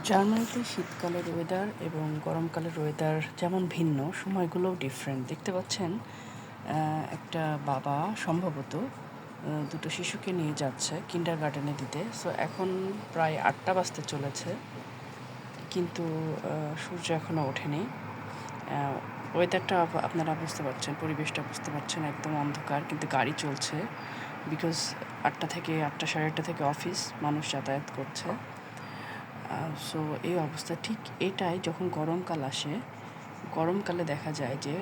জার্মানিতে শীতকালের ওয়েদার এবং গরমকালের ওয়েদার যেমন ভিন্ন, সময়গুলোও ডিফারেন্ট। দেখতে পাচ্ছেন একটা বাবা সম্ভবত দুটো শিশুকে নিয়ে যাচ্ছে কিন্ডারগার্টেনে দিতে। সো এখন প্রায় 8টা বাজতে চলেছে, কিন্তু সূর্য এখনও ওঠেনি। ওয়েদারটা আপনারা বুঝতে পারছেন, পরিবেশটা বুঝতে পারছেন, একদম অন্ধকার, কিন্তু গাড়ি চলছে। বিকজ 8টা থেকে 8টা, 8:30 থেকে অফিস, মানুষ যাতায়াত করছে। সো এই অবস্থা ঠিক এটাই যখন গরমকাল আসে। গরমকালে দেখা যায় যে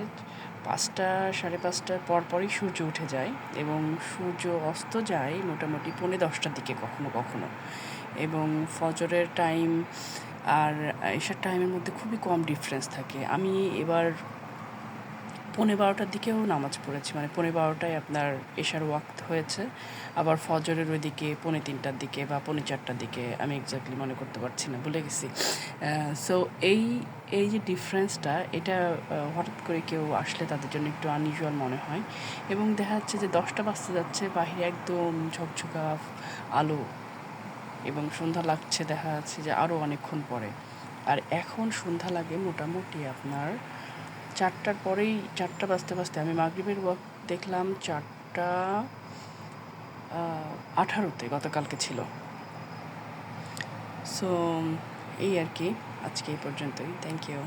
5টা, 5:30টার পরপরই সূর্য উঠে যায় এবং সূর্য অস্ত যায় মোটামুটি 10:45টার দিকে কখনো কখনো, এবং ফজরের টাইম আর এশার টাইমের মধ্যে খুবই কম ডিফারেন্স থাকে। আমি এবার 12:30টার দিকেও নামাজ পড়েছি, মানে 12:30টায় আপনার এশার ওয়াক্ত হয়েছে, আবার ফজরের ওইদিকে 3:45টার দিকে বা 4:45টার দিকে, আমি এক্স্যাক্টলি মনে করতে পারছি না, ভুলে গেছি। সো এই যে ডিফারেন্সটা, এটা হঠাৎ করে কেউ আসলে তাদের জন্য একটু আনইউজুয়াল মনে হয়। এবং দেখা যাচ্ছে যে 10টা বাজতে যাচ্ছে, বাহিরে একদম ঝকঝকা আলো, এবং সন্ধ্যা লাগছে দেখা যাচ্ছে যে আরও অনেকক্ষণ পরে। আর এখন সন্ধ্যা লাগে মোটামুটি আপনার 4টার পরেই, 4টা বাজতে বাজতে আমি মাগরিবের ওয়াক্ত দেখলাম 4টা 18তে গতকালকে ছিল। সো এই আর কি, আজকে এই পর্যন্তই। Thank you.